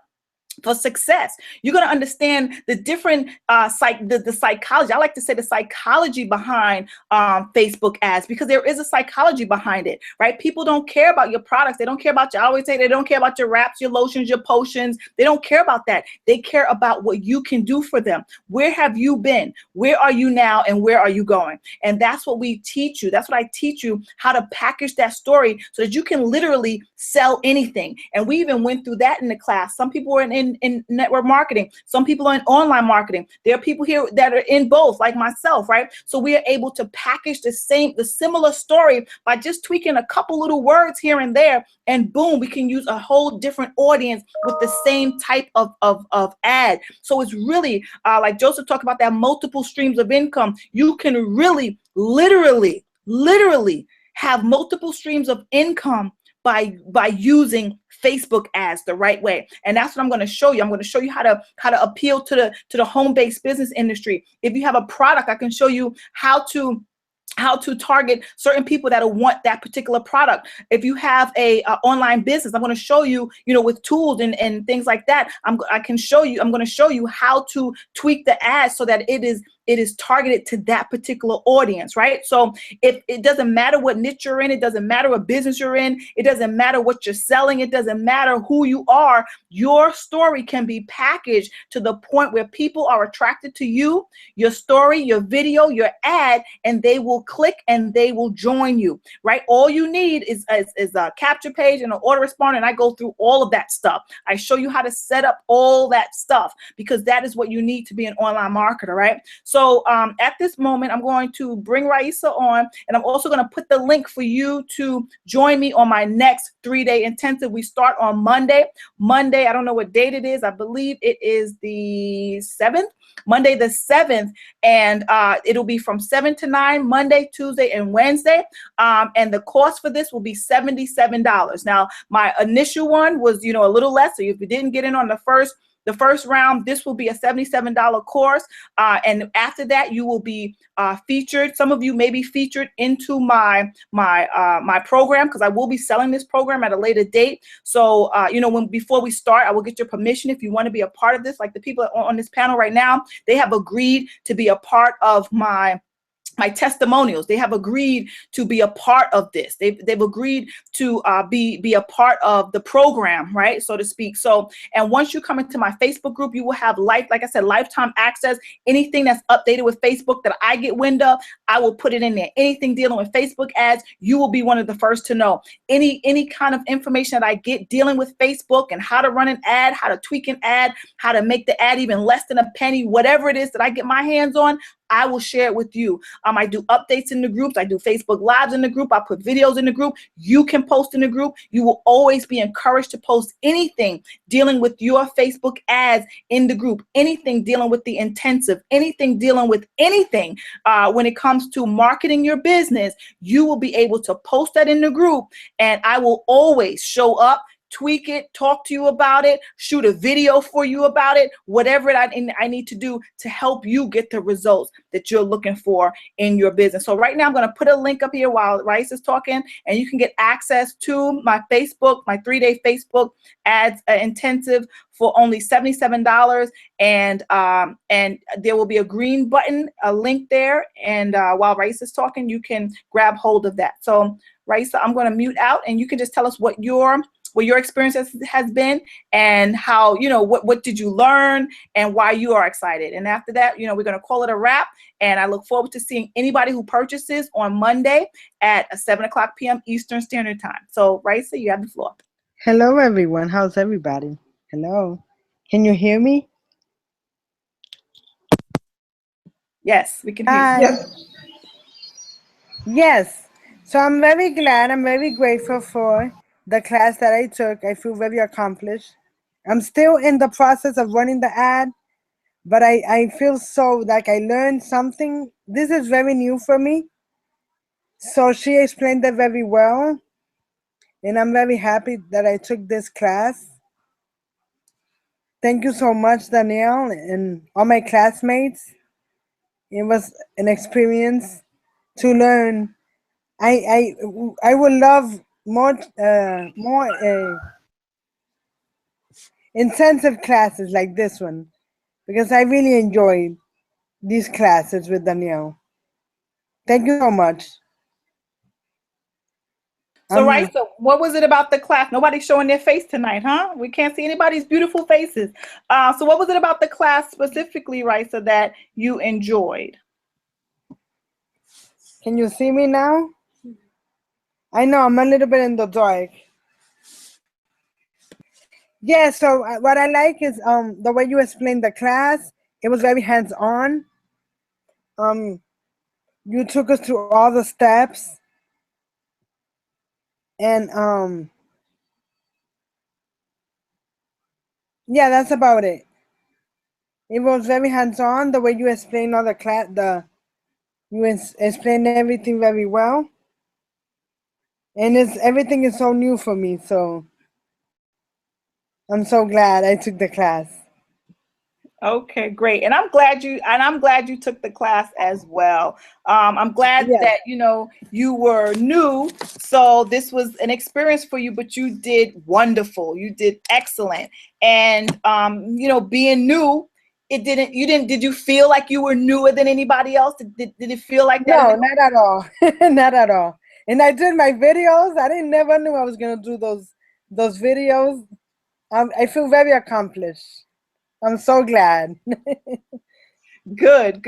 for success. You're going to understand the different the psychology. I like to say the psychology behind Facebook ads, because there is a psychology behind it, right? People don't care about your products. They don't care about I always say they don't care about your wraps, your lotions, your potions. They don't care about that. They care about what you can do for them. Where have you been? Where are you now? And where are you going? And that's what we teach you. That's what I teach you, how to package that story so that you can literally sell anything. And we even went through that in the class. Some people were in network marketing. Some people are in online marketing. There are people here that are in both, like myself, right? So we are able to package the similar story by just tweaking a couple little words here and there, and boom, we can use a whole different audience with the same type of ad. So it's really like Joseph talked about, that multiple streams of income. You can really, literally have multiple streams of income by using Facebook ads the right way. And that's what I'm going to show you. I'm going to show you how to appeal to the home-based business industry. If you have a product, I can show you how to target certain people that want that particular product. If you have a online business, I'm going to show you, with tools and things like that. I'm going to show you how to tweak the ads so that it is targeted to that particular audience, right? So if it doesn't matter what niche you're in, it doesn't matter what business you're in, it doesn't matter what you're selling, it doesn't matter who you are, your story can be packaged to the point where people are attracted to you, your story, your video, your ad, and they will click and they will join you, right? All you need is a capture page and an autoresponder, and I go through all of that stuff. I show you how to set up all that stuff, because that is what you need to be an online marketer, right? So at this moment, I'm going to bring Raisa on, and I'm also going to put the link for you to join me on my next 3-day intensive. We start on Monday. I don't know what date it is. I believe it is the 7th, Monday the 7th, and it'll be from 7 to 9, Monday, Tuesday, and Wednesday. And the cost for this will be $77. Now, my initial one was, a little less. So if you didn't get in on the first round, this will be a $77 course. And after that, you will be featured. Some of you may be featured into my program, because I will be selling this program at a later date. So, before we start, I will get your permission if you want to be a part of this. Like the people on this panel right now, they have agreed to be a part of my testimonials. They have agreed to be a part of this. They've agreed to be a part of the program, right, so to speak. So, and once you come into my Facebook group, you will have like I said, lifetime access. Anything that's updated with Facebook that I get wind of, I will put it in there. Anything dealing with Facebook ads, you will be one of the first to know. Any kind of information that I get dealing with Facebook and how to run an ad, how to tweak an ad, how to make the ad even less than a penny, whatever it is that I get my hands on, I will share it with you. I do updates in the groups. I do Facebook Lives in the group. I put videos in the group. You can post in the group. You will always be encouraged to post anything dealing with your Facebook ads in the group, anything dealing with the intensive, anything dealing with anything when it comes to marketing your business. You will be able to post that in the group, and I will always show up, tweak it, talk to you about it, shoot a video for you about it, whatever I need to do to help you get the results that you're looking for in your business. So right now I'm going to put a link up here while Rice is talking, and you can get access to my 3-day Facebook ads intensive for only $77. And there will be a green button, a link there. And while Rice is talking, you can grab hold of that. So Raisa, I'm going to mute out, and you can just tell us what your what your experience has been, and how, what did you learn, and why you are excited. And after that, we're going to call it a wrap. And I look forward to seeing anybody who purchases on Monday at 7:00 p.m. Eastern Standard Time. So, Raisa, you have the floor. Hello, everyone. How's everybody? Hello. Can you hear me? Yes, we can hear you. Hi. Yes. Yes. So I'm very glad. I'm very grateful for the class that I took. I feel very accomplished. I'm still in the process of running the ad, but I feel so like I learned something. This is very new for me. So she explained it very well, and I'm very happy that I took this class. Thank you so much, Danielle, and all my classmates. It was an experience to learn. I would love more intensive classes like this one because I really enjoyed these classes with Danielle. Thank you so much. So, Raisa, what was it about the class? Nobody's showing their face tonight, huh? We can't see anybody's beautiful faces. So what was it about the class specifically, Raisa, that you enjoyed? Can you see me now? I know I'm a little bit in the dark. Yeah, so what I like is the way you explained the class. It was very hands-on. You took us through all the steps, and yeah, that's about it. It was very hands-on. The way you explained all the class, explained everything very well, and everything is so new for me. So I'm so glad I took the class. Okay, great. And I'm glad you took the class as well. I'm glad Yes. that, you were new. So this was an experience for you, but you did wonderful. You did excellent. And, being new, did you feel like you were newer than anybody else? Did it feel like that? No, not at all. Not at all. And I did my videos. I never knew I was going to do those videos. I feel very accomplished. I'm so glad. Good.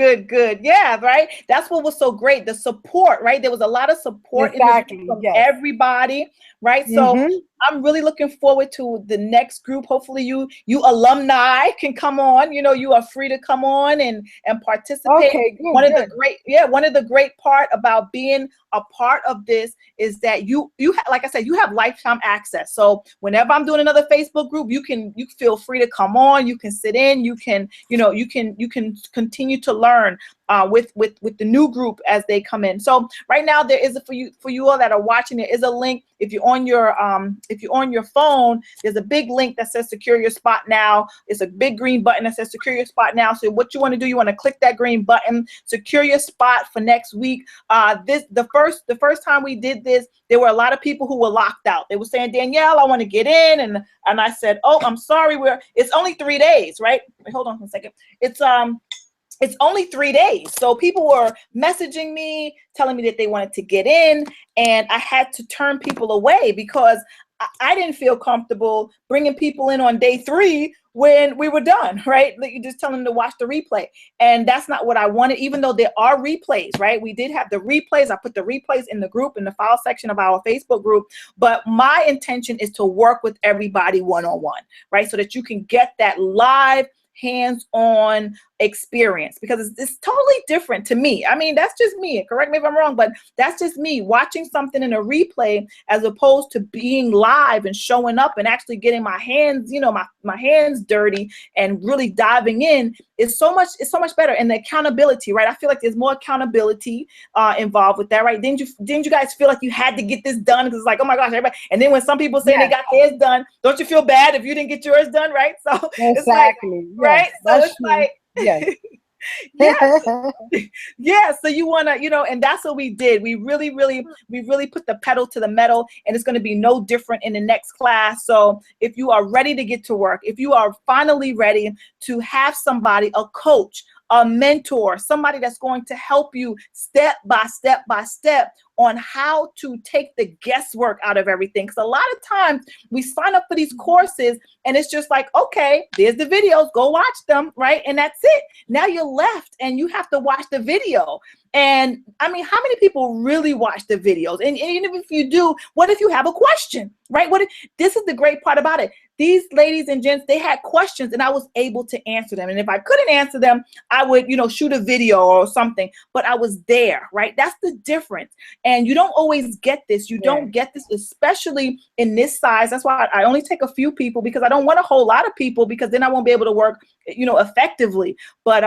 Yeah, right. That's what was so great. The support, right? There was a lot of support Exactly, from yes. everybody, right? So I'm really looking forward to the next group. Hopefully you alumni can come on. You are free to come on and participate. Okay, good, One of the great part about being a part of this is that you like I said, you have lifetime access. So whenever I'm doing another Facebook group, you feel free to come on. You can sit in. You can continue to learn with the new group as they come in. So right now there is for you all that are watching, there is a link. If you're on your phone, there's a big link that says secure your spot now. It's a big green button that says secure your spot now. So what you want to do, you want to click that green button, secure your spot for next week. The first time we did this, there were a lot of people who were locked out. They were saying, Danielle, I want to get in, and I said, oh, I'm sorry, it's only 3 days, right? Wait, hold on a second. It's only 3 days. So people were messaging me, telling me that they wanted to get in, and I had to turn people away because I didn't feel comfortable bringing people in on day 3 when we were done, right? Like, you just tell them to watch the replay. And that's not what I wanted, even though there are replays, right? We did have the replays. I put the replays in the group, in the file section of our Facebook group. But my intention is to work with everybody one-on-one, right? So that you can get that live hands-on experience, because it's totally different to me. I mean, that's just me. Correct me if I'm wrong, but that's just me watching something in a replay as opposed to being live and showing up and actually getting my hands, my hands dirty and really diving in. It's so much better. And the accountability, right? I feel like there's more accountability involved with that, right? Didn't you guys feel like you had to get this done? Because it's like, oh my gosh, everybody. And then when some people say they got theirs done, don't you feel bad if you didn't get yours done, right? So it's like, right? So it's like, yes. Yeah, so you want to, and that's what we did. We really put the pedal to the metal, and it's going to be no different in the next class. So if you are ready to get to work, if you are finally ready to have somebody, a coach, a mentor, somebody that's going to help you step by step on how to take the guesswork out of everything. Because a lot of times we sign up for these courses and it's just like, okay, there's the videos, go watch them, right? And that's it. Now you're left and you have to watch the video. And I mean, how many people really watch the videos? And even if you do, what if you have a question, right? This is the great part about it. These ladies and gents, they had questions and I was able to answer them. And if I couldn't answer them, I would, shoot a video or something, but I was there, right? That's the difference. And you don't always get this. You don't get this, especially in this size. That's why I only take a few people, because I don't want a whole lot of people, because then I won't be able to work, effectively. But,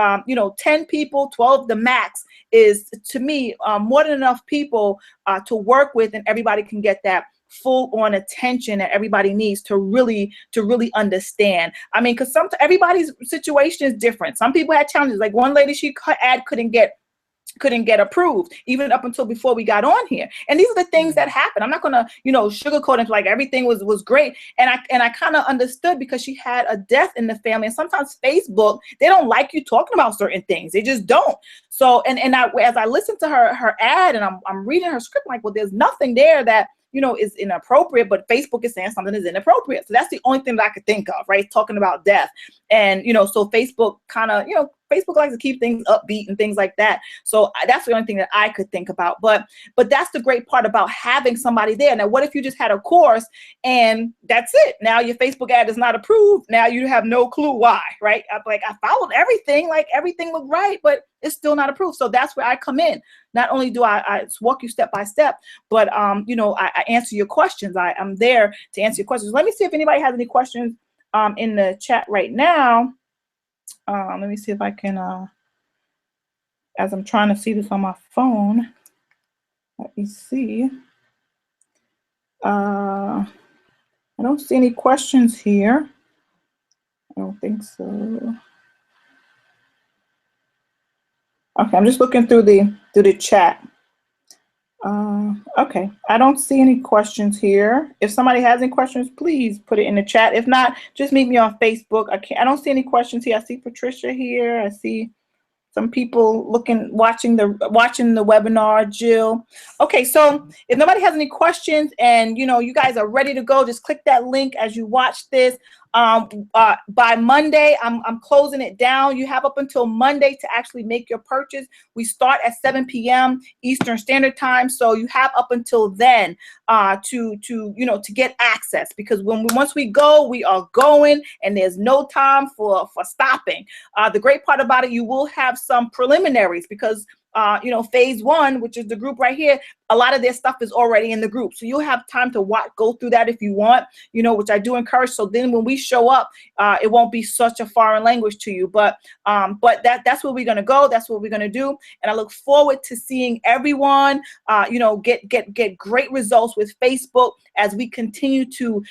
10 people, 12, the max is, to me, more than enough people to work with, and everybody can get that full on attention that everybody needs to really understand. I mean, because everybody's situation is different. Some people had challenges. Like one lady, her ad couldn't get approved even up until before we got on here. And these are the things that happen. I'm not gonna, sugarcoat it like everything was great. And I kind of understood, because she had a death in the family. And sometimes Facebook, they don't like you talking about certain things. They just don't. So, and as I listened to her ad and I'm reading her script, I'm like, well, there's nothing there that is inappropriate, but Facebook is saying something is inappropriate. So that's the only thing that I could think of, right? Talking about death. And, so Facebook kind of, Facebook likes to keep things upbeat and things like that. So that's the only thing that I could think about. But that's the great part about having somebody there. Now, what if you just had a course and that's it? Now your Facebook ad is not approved. Now you have no clue why, right? I followed everything, like everything looked right, but it's still not approved. So that's where I come in. Not only do I walk you step by step, but I answer your questions. I'm there to answer your questions. Let me see if anybody has any questions in the chat right now. Let me see if I can, as I'm trying to see this on my phone, let me see. I don't see any questions here. I don't think so. Okay, I'm just looking through the chat. Okay, I don't see any questions here. If somebody has any questions, please put it in the chat. If not, just meet me on Facebook. I don't see any questions here. I see Patricia here. I see some people watching the webinar, Jill. Okay, so if nobody has any questions and you guys are ready to go, just click that link as you watch this. By Monday, I'm closing it down. You have up until Monday to actually make your purchase. We start at 7 p.m. Eastern Standard Time, so you have up until then to get access, because once we go, we are going, and there's no time for stopping. The great part about it, you will have some preliminaries, because phase 1, which is the group right here, a lot of their stuff is already in the group. So you'll have time to go through that if you want, which I do encourage. So then when we show up, it won't be such a foreign language to you. But that's where we're going to go. That's what we're going to do. And I look forward to seeing everyone, get great results with Facebook as we continue to,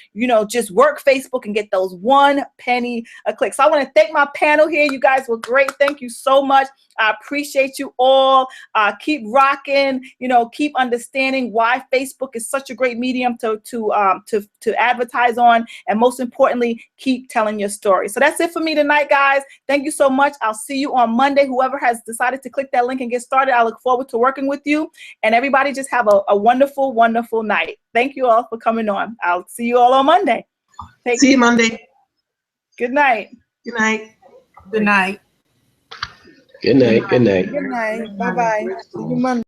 just work Facebook and get those 1 penny a click. So I want to thank my panel here. You guys were great. Thank you so much. I appreciate you all. Keep rocking, keep understanding why Facebook is such a great medium to advertise on, and most importantly, keep telling your story. So that's it for me tonight, guys. Thank you so much. I'll see you on Monday. Whoever has decided to click that link and get started, I look forward to working with you. And everybody just have a wonderful, wonderful night. Thank you all for coming on. I'll see you all on Monday. See you Monday. Good night. Good night. Good night. Good night. Good night. Good night. Bye-bye. See you Monday.